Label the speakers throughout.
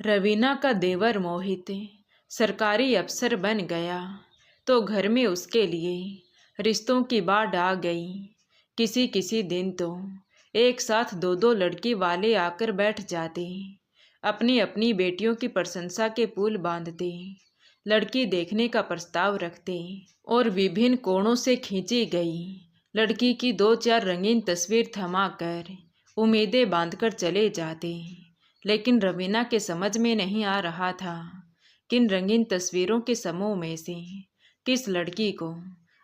Speaker 1: रवीना का देवर मोहित सरकारी अफसर बन गया तो घर में उसके लिए रिश्तों की बाढ़ आ गई। किसी किसी दिन तो एक साथ दो दो लड़की वाले आकर बैठ जाते, अपनी अपनी बेटियों की प्रशंसा के पुल बांधते, लड़की देखने का प्रस्ताव रखते और विभिन्न कोणों से खींची गई लड़की की दो चार रंगीन तस्वीर थमाकर उम्मीदें बांधकर चले जाते। लेकिन रवीना के समझ में नहीं आ रहा था किन रंगीन तस्वीरों के समूह में से किस लड़की को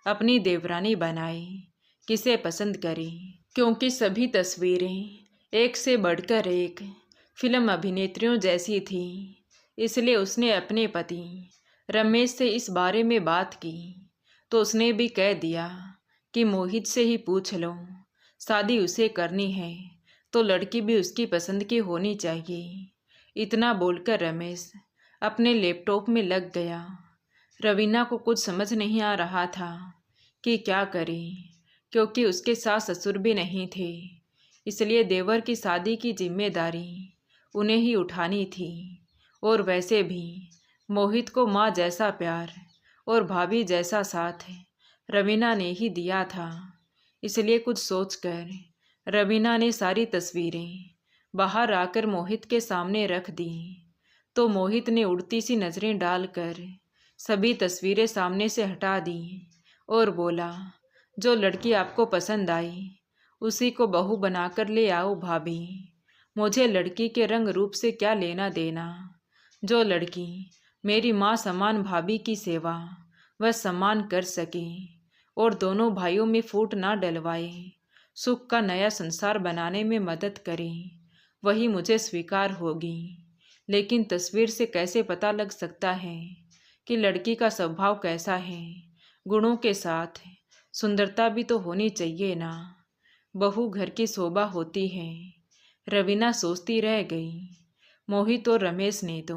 Speaker 1: अपनी देवरानी बनाए, किसे पसंद करे, क्योंकि सभी तस्वीरें एक से बढ़कर एक फिल्म अभिनेत्रियों जैसी थी। इसलिए उसने अपने पति रमेश से इस बारे में बात की तो उसने भी कह दिया कि मोहित से ही पूछ लो, शादी उसे करनी है तो लड़की भी उसकी पसंद की होनी चाहिए। इतना बोलकर रमेश अपने लैपटॉप में लग गया। रवीना को कुछ समझ नहीं आ रहा था कि क्या करे, क्योंकि उसके सास ससुर भी नहीं थे, इसलिए देवर की शादी की जिम्मेदारी उन्हें ही उठानी थी। और वैसे भी मोहित को माँ जैसा प्यार और भाभी जैसा साथ रवीना ने ही दिया था। इसलिए कुछ सोचकर रवीना ने सारी तस्वीरें बाहर आकर मोहित के सामने रख दी। तो मोहित ने उड़ती सी नज़रें डालकर सभी तस्वीरें सामने से हटा दी और बोला, जो लड़की आपको पसंद आई उसी को बहू बनाकर ले आओ भाभी, मुझे लड़की के रंग रूप से क्या लेना देना। जो लड़की मेरी माँ समान भाभी की सेवा व सम्मान कर सके और दोनों भाइयों में फूट ना डलवाए, सुख का नया संसार बनाने में मदद करे, वही मुझे स्वीकार होगी। लेकिन तस्वीर से कैसे पता लग सकता है कि लड़की का स्वभाव कैसा है? गुणों के साथ सुंदरता भी तो होनी चाहिए ना। बहू घर की शोभा होती है। रवीना सोचती रह गई। मोहित और रमेश ने तो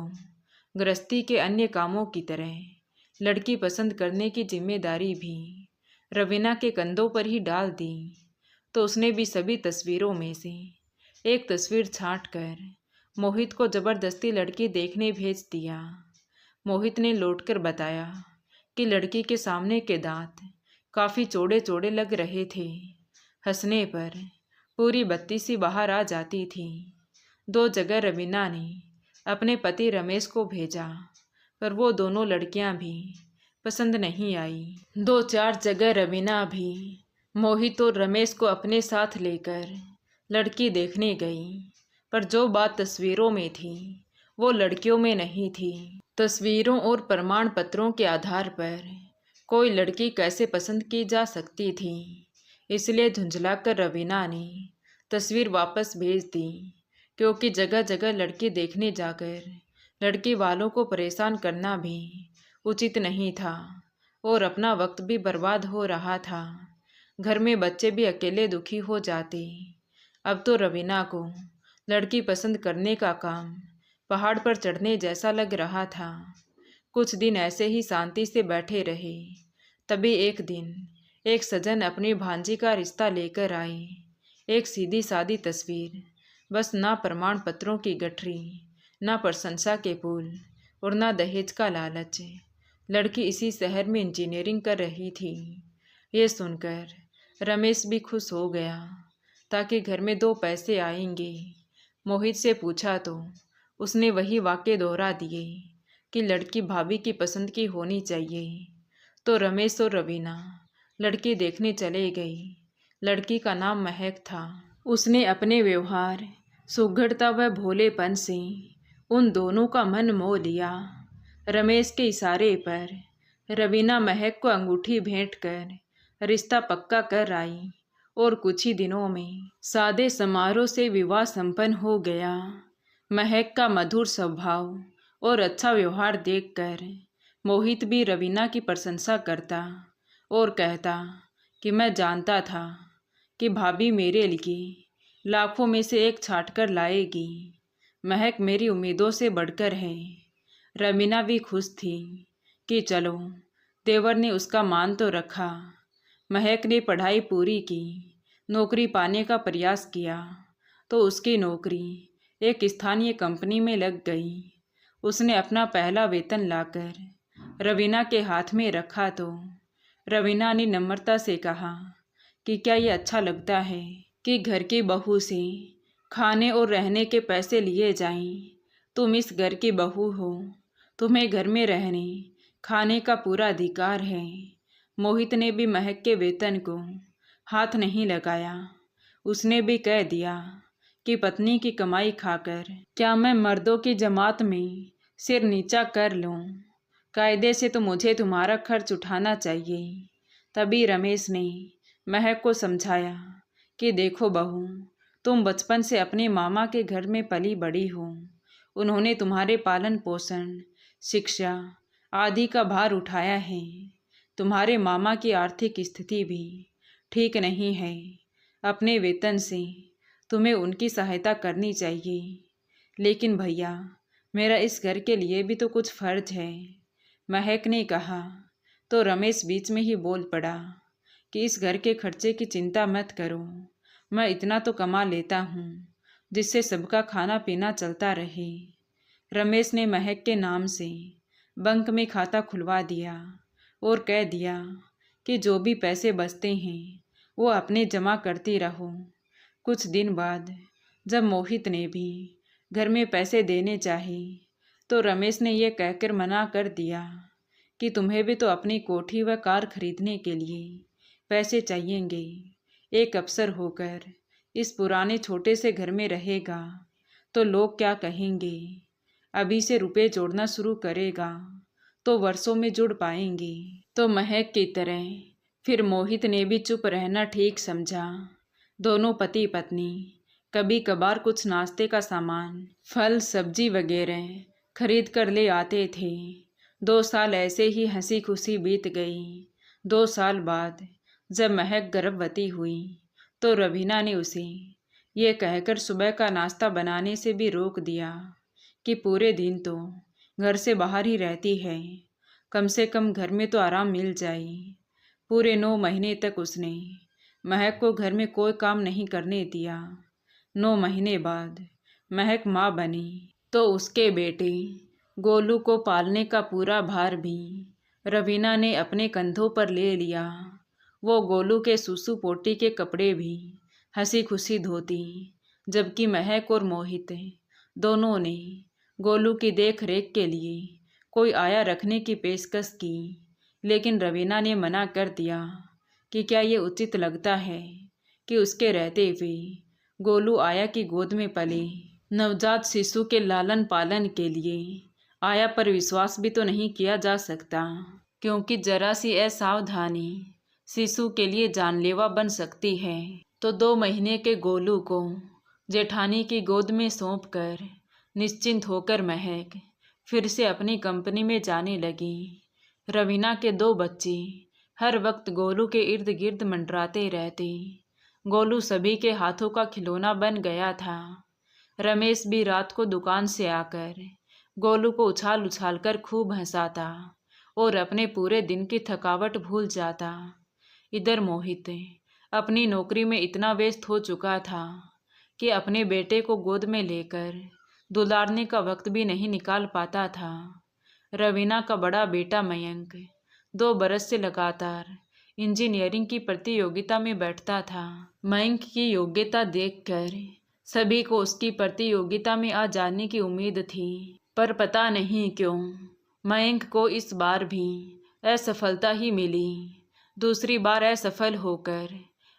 Speaker 1: गृहस्थी के अन्य कामों की तरह लड़की पसंद करने की जिम्मेदारी भी रवीना के कंधों पर ही डाल दी। तो उसने भी सभी तस्वीरों में से एक तस्वीर छांटकर मोहित को जबरदस्ती लड़की देखने भेज दिया। मोहित ने लौटकर बताया कि लड़की के सामने के दांत काफ़ी चौड़े चौड़े लग रहे थे। हंसने पर पूरी बत्ती सी बाहर आ जाती थी। दो जगह रवीना ने अपने पति रमेश को भेजा, पर वो दोनों लड़कियां भी पसंद नहीं आई। दो चार जगह रवीना भी मोहित और रमेश को अपने साथ लेकर लड़की देखने गई, पर जो बात तस्वीरों में थी वो लड़कियों में नहीं थी। तस्वीरों और प्रमाण पत्रों के आधार पर कोई लड़की कैसे पसंद की जा सकती थी। इसलिए झुंझलाकर रवीना ने तस्वीर वापस भेज दी, क्योंकि जगह जगह लड़की देखने जाकर लड़की वालों को परेशान करना भी उचित नहीं था और अपना वक्त भी बर्बाद हो रहा था। घर में बच्चे भी अकेले दुखी हो जाते। अब तो रवीना को लड़की पसंद करने का काम पहाड़ पर चढ़ने जैसा लग रहा था। कुछ दिन ऐसे ही शांति से बैठे रहे। तभी एक दिन एक सज्जन अपनी भांजी का रिश्ता लेकर आए। एक सीधी सादी तस्वीर, बस ना प्रमाण पत्रों की गठरी, ना प्रशंसा के पुल और ना दहेज का लालच। लड़की इसी शहर में इंजीनियरिंग कर रही थी। ये सुनकर रमेश भी खुश हो गया, ताकि घर में दो पैसे आएंगे। मोहित से पूछा तो उसने वही वाक्य दोहरा दिए कि लड़की भाभी की पसंद की होनी चाहिए। तो रमेश और रवीना लड़की देखने चले गई। लड़की का नाम महक था। उसने अपने व्यवहार, सुघड़ता व भोलेपन से उन दोनों का मन मोह लिया। रमेश के इशारे पर रवीना महक को अंगूठी भेंट कर रिश्ता पक्का कर आई और कुछ ही दिनों में सादे समारोह से विवाह संपन्न हो गया। महक का मधुर स्वभाव और अच्छा व्यवहार देखकर मोहित भी रवीना की प्रशंसा करता और कहता कि मैं जानता था कि भाभी मेरे लिए लाखों में से एक छांट कर लाएगी। महक मेरी उम्मीदों से बढ़कर है। रवीना भी खुश थी कि चलो, देवर ने उसका मान तो रखा। महक ने पढ़ाई पूरी की, नौकरी पाने का प्रयास किया तो उसकी नौकरी एक स्थानीय कंपनी में लग गई। उसने अपना पहला वेतन लाकर रवीना के हाथ में रखा तो रवीना ने नम्रता से कहा कि क्या ये अच्छा लगता है कि घर की बहू से खाने और रहने के पैसे लिए जाएं। तुम इस घर की बहू हो, तुम्हें घर में रहने खाने का पूरा अधिकार है। मोहित ने भी महक के वेतन को हाथ नहीं लगाया। उसने भी कह दिया कि पत्नी की कमाई खाकर क्या मैं मर्दों की जमात में सिर नीचा कर लूं? कायदे से तो मुझे तुम्हारा खर्च उठाना चाहिए। तभी रमेश ने महक को समझाया कि देखो बहू, तुम बचपन से अपने मामा के घर में पली बड़ी हो। उन्होंने तुम्हारे पालन पोषण, शिक्षा आदि का भार उठाया है। तुम्हारे मामा की आर्थिक स्थिति भी ठीक नहीं है। अपने वेतन से तुम्हें उनकी सहायता करनी चाहिए। लेकिन भैया, मेरा इस घर के लिए भी तो कुछ फर्ज है, महक ने कहा। तो रमेश बीच में ही बोल पड़ा कि इस घर के खर्चे की चिंता मत करो, मैं इतना तो कमा लेता हूँ जिससे सबका खाना पीना चलता रहे। रमेश ने महक के नाम से बैंक में खाता खुलवा दिया और कह दिया कि जो भी पैसे बचते हैं वो अपने जमा करती रहो। कुछ दिन बाद जब मोहित ने भी घर में पैसे देने चाहे तो रमेश ने यह कहकर मना कर दिया कि तुम्हें भी तो अपनी कोठी व कार खरीदने के लिए पैसे चाहिएंगे। एक अफसर होकर इस पुराने छोटे से घर में रहेगा तो लोग क्या कहेंगे? अभी से रुपए जोड़ना शुरू करेगा तो वर्षों में जुड़ पाएंगे। तो महक की तरह फिर मोहित ने भी चुप रहना ठीक समझा। दोनों पति पत्नी कभी कभार कुछ नाश्ते का सामान, फल सब्जी वगैरह खरीद कर ले आते थे। 2 साल ऐसे ही हंसी खुशी बीत गई। 2 साल बाद जब महक गर्भवती हुई तो रवीना ने उसे ये कहकर सुबह का नाश्ता बनाने से भी रोक दिया कि पूरे दिन तो घर से बाहर ही रहती है, कम से कम घर में तो आराम मिल जाए। पूरे 9 महीने तक उसने महक को घर में कोई काम नहीं करने दिया। 9 महीने बाद महक माँ बनी तो उसके बेटे गोलू को पालने का पूरा भार भी रवीना ने अपने कंधों पर ले लिया। वो गोलू के सुसु पोटी के कपड़े भी हंसी खुशी धोती, जबकि महक और मोहित दोनों ने गोलू की देख रेख के लिए कोई आया रखने की पेशकश की। लेकिन रवीना ने मना कर दिया कि क्या ये उचित लगता है कि उसके रहते हुए गोलू आया की गोद में पले। नवजात शिशु के लालन पालन के लिए आया पर विश्वास भी तो नहीं किया जा सकता, क्योंकि जरा सी असावधानी शिशु के लिए जानलेवा बन सकती है। तो 2 महीने के गोलू को जेठानी की गोद में सौंपकर निश्चिंत होकर महक फिर से अपनी कंपनी में जाने लगी। रवीना के 2 बच्चे हर वक्त गोलू के इर्द गिर्द मंडराते रहते। गोलू सभी के हाथों का खिलौना बन गया था। रमेश भी रात को दुकान से आकर गोलू को उछाल उछाल कर खूब हंसाता और अपने पूरे दिन की थकावट भूल जाता। इधर मोहित अपनी नौकरी में इतना व्यस्त हो चुका था कि अपने बेटे को गोद में लेकर दुलारने का वक्त भी नहीं निकाल पाता था। रवीना का बड़ा बेटा मयंक 2 बरस से लगातार इंजीनियरिंग की प्रतियोगिता में बैठता था। मयंक की योग्यता देखकर सभी को उसकी प्रतियोगिता में आ जाने की उम्मीद थी, पर पता नहीं क्यों मयंक को इस बार भी असफलता ही मिली। दूसरी बार असफल होकर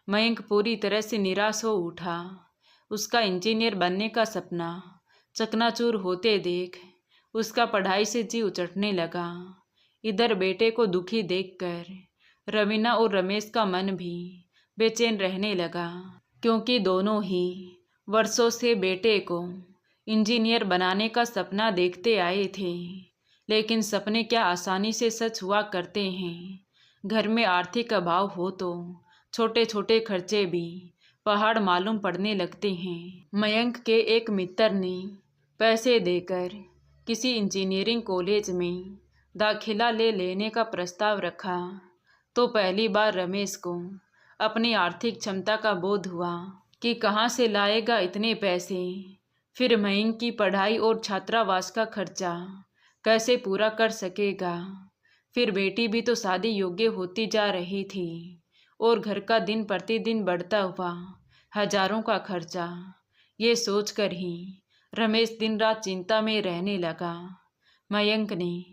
Speaker 1: मयंक पूरी तरह से निराश हो उठा। उसका इंजीनियर बनने का सपना चकनाचूर होते देख उसका पढ़ाई से जी उचटने लगा। इधर बेटे को दुखी देखकर रवीना और रमेश का मन भी बेचैन रहने लगा, क्योंकि दोनों ही वर्षों से बेटे को इंजीनियर बनाने का सपना देखते आए थे। लेकिन सपने क्या आसानी से सच हुआ करते हैं। घर में आर्थिक अभाव हो तो छोटे छोटे खर्चे भी पहाड़ मालूम पड़ने लगते हैं। मयंक के एक मित्र ने पैसे देकर किसी इंजीनियरिंग कॉलेज में दाखिला ले लेने का प्रस्ताव रखा तो पहली बार रमेश को अपनी आर्थिक क्षमता का बोध हुआ कि कहाँ से लाएगा इतने पैसे। फिर मयंक की पढ़ाई और छात्रावास का खर्चा कैसे पूरा कर सकेगा। फिर बेटी भी तो शादी योग्य होती जा रही थी और घर का दिन प्रतिदिन बढ़ता हुआ हजारों का खर्चा। ये सोचकर ही रमेश दिन रात चिंता में रहने लगा। मयंक ने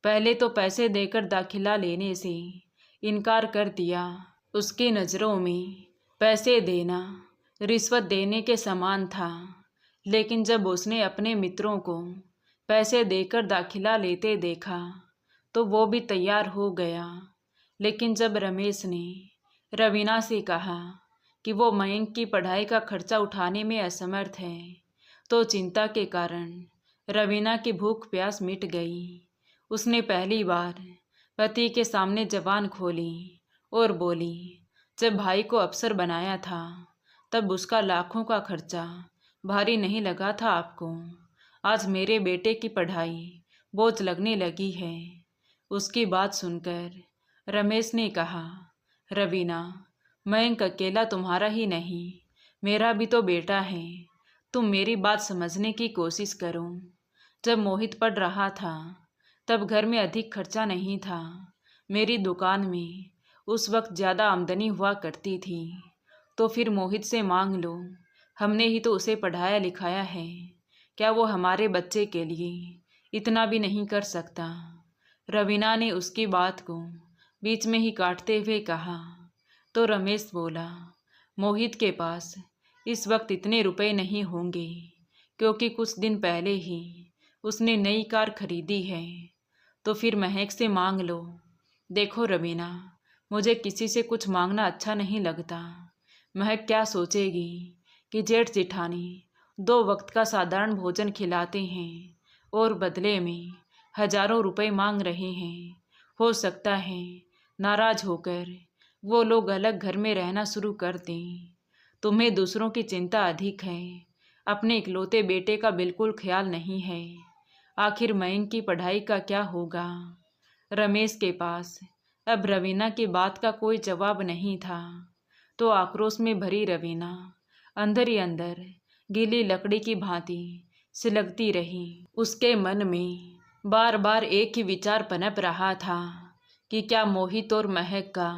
Speaker 1: पहले तो पैसे देकर दाखिला लेने से इनकार कर दिया। उसकी नज़रों में पैसे देना रिश्वत देने के समान था। लेकिन जब उसने अपने मित्रों को पैसे देकर दाखिला लेते देखा तो वो भी तैयार हो गया। लेकिन जब रमेश ने रवीना से कहा कि वो मयंक की पढ़ाई का खर्चा उठाने में असमर्थ है तो चिंता के कारण रवीना की भूख प्यास मिट गई। उसने पहली बार पति के सामने जबान खोली और बोली, जब भाई को अफसर बनाया था तब उसका लाखों का खर्चा भारी नहीं लगा था आपको। आज मेरे बेटे की पढ़ाई बोझ लगने लगी है। उसकी बात सुनकर रमेश ने कहा, रवीना, मयंक अकेला तुम्हारा ही नहीं, मेरा भी तो बेटा है। तुम मेरी बात समझने की कोशिश करो। जब मोहित पढ़ रहा था तब घर में अधिक खर्चा नहीं था। मेरी दुकान में उस वक्त ज़्यादा आमदनी हुआ करती थी, तो फिर मोहित से मांग लो। हमने ही तो उसे पढ़ाया लिखाया है, क्या वो हमारे बच्चे के लिए इतना भी नहीं कर सकता। रवीना ने उसकी बात को बीच में ही काटते हुए कहा। तो रमेश बोला, मोहित के पास इस वक्त इतने रुपए नहीं होंगे, क्योंकि कुछ दिन पहले ही उसने नई कार खरीदी है। तो फिर महक से मांग लो। देखो रवीना, मुझे किसी से कुछ मांगना अच्छा नहीं लगता। महक क्या सोचेगी कि जेठ जिठानी 2 वक्त का साधारण भोजन खिलाते हैं और बदले में हजारों रुपए मांग रहे हैं। हो सकता है नाराज होकर वो लोग अलग घर में रहना शुरू कर दें। तुम्हें दूसरों की चिंता अधिक है, अपने इकलौते बेटे का बिल्कुल ख्याल नहीं है। आखिर मयंक की पढ़ाई का क्या होगा। रमेश के पास अब रवीना की बात का कोई जवाब नहीं था। तो आक्रोश में भरी रवीना अंदर ही अंदर गीली लकड़ी की भांति सिलगती रही। उसके मन में बार बार एक ही विचार पनप रहा था कि क्या मोहित और महक का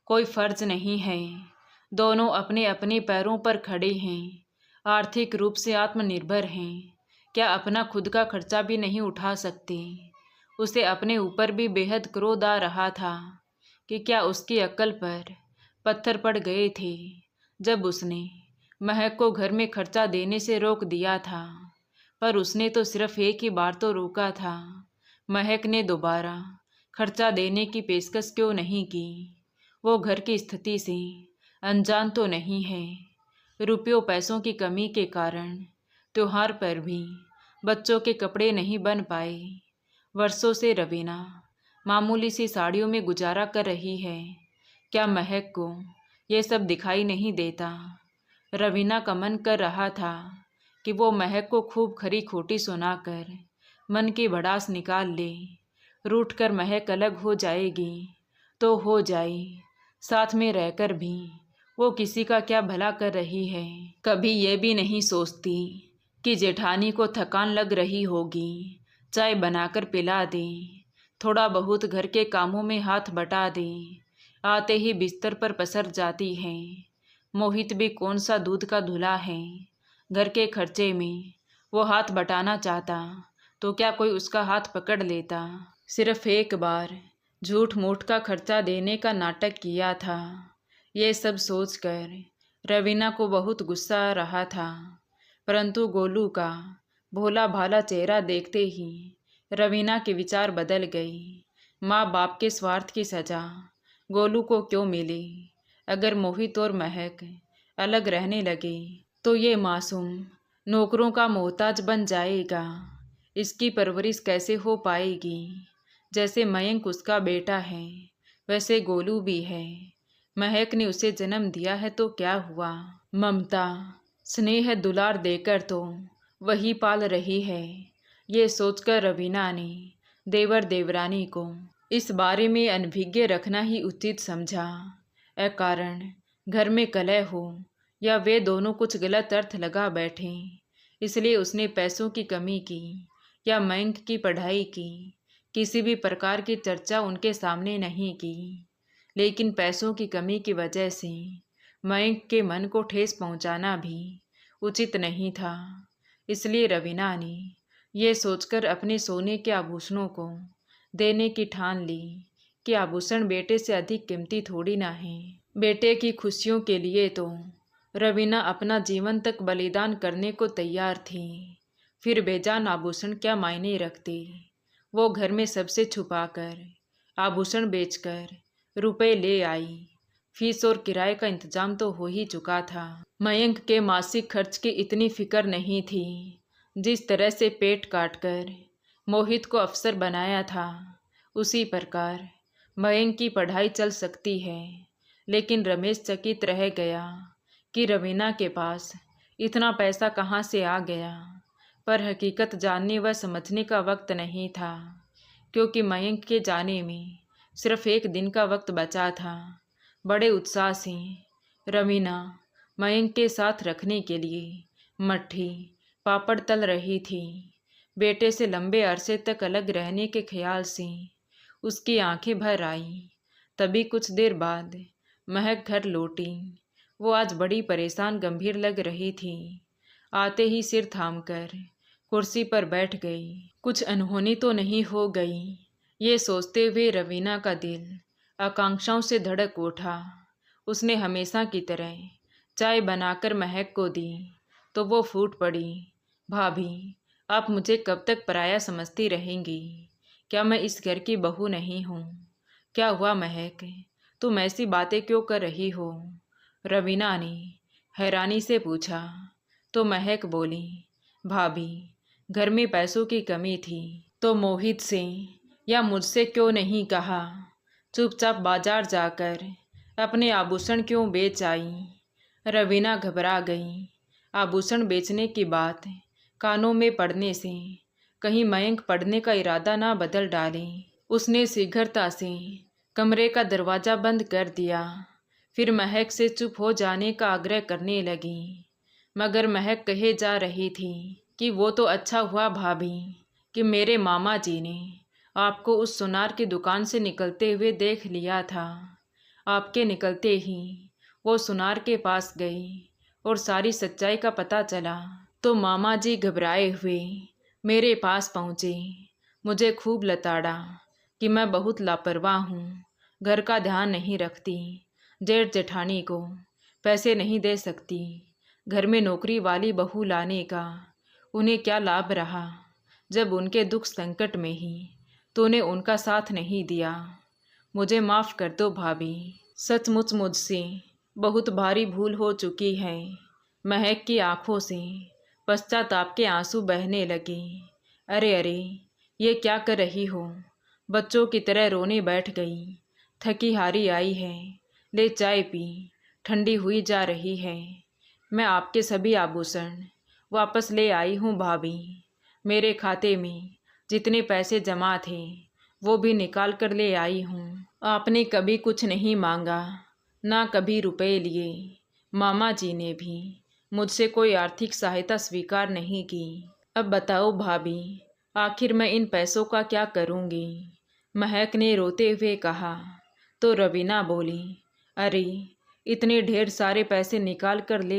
Speaker 1: कोई फर्ज नहीं है। दोनों अपने अपने पैरों पर खड़े हैं, आर्थिक रूप से आत्मनिर्भर हैं। क्या अपना खुद का खर्चा भी नहीं उठा सकते। उसे अपने ऊपर भी बेहद क्रोध आ रहा था कि क्या उसकी अक्ल पर पत्थर पड़ गए थे जब उसने महक को घर में खर्चा देने से रोक दिया था। पर उसने तो सिर्फ एक ही बार तो रोका था। महक ने दोबारा खर्चा देने की पेशकश क्यों नहीं की। वो घर की स्थिति से अनजान तो नहीं है। रुपयों पैसों की कमी के कारण त्योहार पर भी बच्चों के कपड़े नहीं बन पाए। वर्षों से रवीना मामूली सी साड़ियों में गुजारा कर रही है। क्या महक को ये सब दिखाई नहीं देता। रवीना का मन कर रहा था कि वो महक को खूब खरी खोटी सुनाकर मन की भड़ास निकाल ले। रूठ कर महक अलग हो जाएगी तो हो जाए, साथ में रहकर भी वो किसी का क्या भला कर रही है। कभी ये भी नहीं सोचती कि जेठानी को थकान लग रही होगी, चाय बनाकर पिला दे, थोड़ा बहुत घर के कामों में हाथ बटा दे, आते ही बिस्तर पर पसर जाती है। मोहित भी कौन सा दूध का धुला है। घर के खर्चे में वो हाथ बटाना चाहता तो क्या कोई उसका हाथ पकड़ लेता। सिर्फ एक बार झूठ मूठ का खर्चा देने का नाटक किया था। ये सब सोचकर रवीना को बहुत गुस्सा आ रहा था, परंतु गोलू का भोला भाला चेहरा देखते ही रवीना के विचार बदल गई। माँ बाप के स्वार्थ की सजा गोलू को क्यों मिली। अगर मोहित और महक अलग रहने लगे तो ये मासूम नौकरों का मोहताज बन जाएगा। इसकी परवरिश कैसे हो पाएगी। जैसे मयंक उसका बेटा है वैसे गोलू भी है। महक ने उसे जन्म दिया है तो क्या हुआ, ममता स्नेह दुलार देकर तो वही पाल रही है। ये सोचकर रवीना ने देवर देवरानी को इस बारे में अनभिज्ञ रखना ही उचित समझा। अकारण घर में कलह हो या वे दोनों कुछ गलत अर्थ लगा बैठें, इसलिए उसने पैसों की कमी की या मयंक की पढ़ाई की किसी भी प्रकार की चर्चा उनके सामने नहीं की। लेकिन पैसों की कमी की वजह से मयंक के मन को ठेस पहुंचाना भी उचित नहीं था। इसलिए रवीना ने यह सोचकर अपने सोने के आभूषणों को देने की ठान ली कि आभूषण बेटे से अधिक कीमती थोड़ी ना है। बेटे की खुशियों के लिए तो रवीना अपना जीवन तक बलिदान करने को तैयार थी। फिर बेजान आभूषण क्या मायने रखते। वो घर में सबसे छुपाकर आभूषण बेचकर रुपए ले आई। फीस और किराए का इंतजाम तो हो ही चुका था। मयंक के मासिक खर्च की इतनी फिक्र नहीं थी। जिस तरह से पेट काटकर मोहित को अफसर बनाया था उसी प्रकार मयंक की पढ़ाई चल सकती है। लेकिन रमेश चकित रह गया कि रवीना के पास इतना पैसा कहाँ से आ गया। पर हकीकत जानने व समझने का वक्त नहीं था, क्योंकि मयंक के जाने में सिर्फ एक दिन का वक्त बचा था। बड़े उत्साह से रवीना मयंक के साथ रखने के लिए मट्ठी पापड़ तल रही थी। बेटे से लंबे अरसे तक अलग रहने के ख्याल से उसकी आंखें भर आईं। तभी कुछ देर बाद महक घर लौटी। वो आज बड़ी परेशान गंभीर लग रही थी। आते ही सिर थामकर कुर्सी पर बैठ गई। कुछ अनहोनी तो नहीं हो गई, ये सोचते हुए रवीना का दिल आकांक्षाओं से धड़क उठा। उसने हमेशा की तरह चाय बनाकर महक को दी तो वो फूट पड़ी। भाभी, आप मुझे कब तक पराया समझती रहेंगी? क्या मैं इस घर की बहू नहीं हूँ? क्या हुआ महक, तुम ऐसी बातें क्यों कर रही हो? रवीना ने हैरानी से पूछा। तो महक बोली, भाभी, घर में पैसों की कमी थी तो मोहित से या मुझसे क्यों नहीं कहा? चुपचाप बाजार जाकर अपने आभूषण क्यों बेच आई? रवीना घबरा गई। आभूषण बेचने की बात कानों में पड़ने से कहीं मयंक पढ़ने का इरादा ना बदल डाले। उसने शीघ्रता से कमरे का दरवाज़ा बंद कर दिया। फिर महक से चुप हो जाने का आग्रह करने लगी। मगर महक कहे जा रही थी कि वो तो अच्छा हुआ भाभी कि मेरे मामा जी ने आपको उस सुनार की दुकान से निकलते हुए देख लिया था। आपके निकलते ही वो सुनार के पास गई और सारी सच्चाई का पता चला तो मामा जी घबराए हुए मेरे पास पहुँचे। मुझे खूब लताड़ा कि मैं बहुत लापरवाह हूँ, घर का ध्यान नहीं रखती, जेठ जेठानी को पैसे नहीं दे सकती। घर में नौकरी वाली बहू लाने का उन्हें क्या लाभ रहा जब उनके दुख संकट में ही तूने उनका साथ नहीं दिया। मुझे माफ़ कर दो भाभी, सचमुच मुझसे बहुत भारी भूल हो चुकी है। महक की आंखों से पश्चाताप के आंसू बहने लगे। अरे अरे, ये क्या कर रही हो? बच्चों की तरह रोने बैठ गई। थकी हारी आई है, ले चाय पी, ठंडी हुई जा रही है। मैं आपके सभी आभूषण वापस ले आई हूँ भाभी। मेरे खाते में जितने पैसे जमा थे वो भी निकाल कर ले आई हूँ। आपने कभी कुछ नहीं मांगा, ना कभी रुपए लिए। मामा जी ने भी मुझसे कोई आर्थिक सहायता स्वीकार नहीं की। अब बताओ भाभी, आखिर मैं इन पैसों का क्या करूँगी? महक ने रोते हुए कहा। तो रवीना बोली, अरे, इतने ढेर सारे पैसे निकाल कर ले